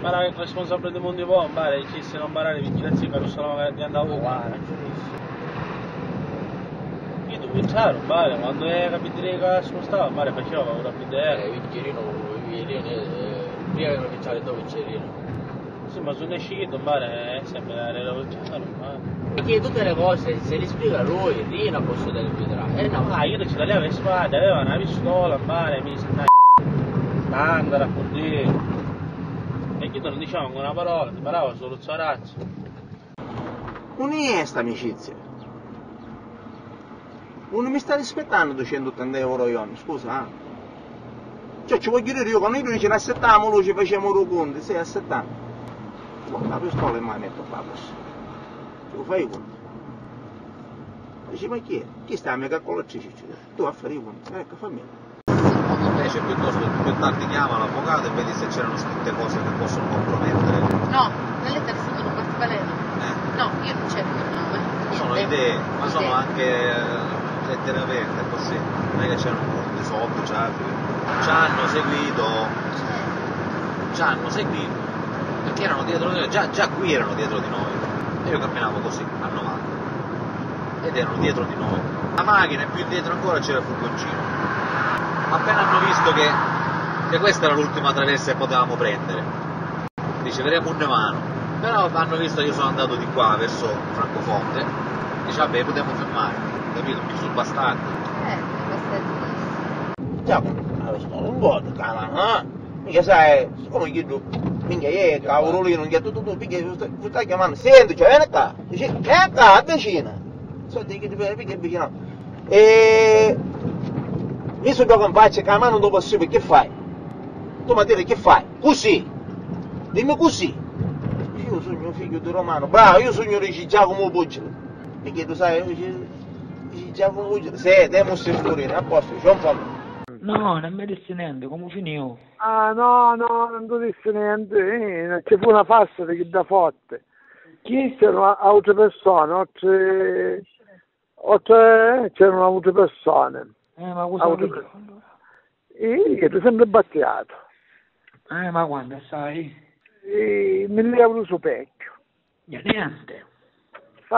Ma il responsabile del mondo di bombare ci se non barare vigilanza che lo sono di andare a guardare. Io devo pensare, male, quando è capitale che spostava, male faceva paura a vedere. Vigilino, prima che non iniziare dove vigilino. Sì, ma sono uscito, male, sempre la relazione, male. Perché tutte le cose, se li spiega lui, Rina posso dare il vedrà. No, io non ce l'aveva le spade, aveva una pistola, male, mi sta standard a così. E io non dicevamo una parola, ti parava solo razzo. Non è sta amicizia. Non mi sta rispettando 280 euro io, scusa. Cioè ci voglio dire io, quando io ci assettavamo, noi ci facevamo i conti, sei assettando. Con la pistola in mano e papà. Ci lo fai i conti. Dici, ma chi è? Chi sta a me calcolatrice? Tu a fare i conti, ecco, fammi. Invece piuttosto più tardi chiama l'avvocato e vedi se c'erano scritte cose che possono compromettere. No, le lettere sono queste balene. No, io non cerco il nome. Sono idee, ma sono anche lettere aperte, così. Non è che c'erano dei soldi, ci hanno seguito, perché erano dietro di noi, già qui erano dietro di noi. E io camminavo così, a 90. Ed erano dietro di noi. La macchina e più dietro ancora c'era il furgoncino. Appena hanno visto che questa era l'ultima traversa che potevamo prendere, dice vedremo un mano, però hanno visto che io sono andato di qua verso Francofonte, dice vabbè potremmo fermare, capito? Mi sono bastardi. Un po' di calma, mica sai, come che tu, minchia io, cavolo lì, non gli ha tutto, perché tu stai chiamando, senti, cioè vieni qua, dice, vieni qua, avvicina, so che ti perché vicino, e mi sono giocato in faccia che la mano non posso perché fai? Tu mi dici che fai? Così, dimmi così, io sono un figlio di Romano, bravo, io sono Giacomo Bugile, perché tu sai, Giacomo Bugile, sì, devo stare a posto, c'è un po'. No, non mi disse niente, come finivo? Ah no, non ti disse niente, c'è fu una fassa che da forte. Chi? C'erano altre persone, c'erano altre persone. Ma cosa vuoi? Io ti sempre battiato. Ma quando sai? 1.000 euro su pecchio. Niente.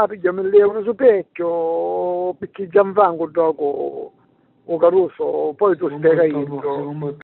Piglio 1.000 euro su pecchio, perché Gianfranco dopo o Caruso, poi tu spieghi.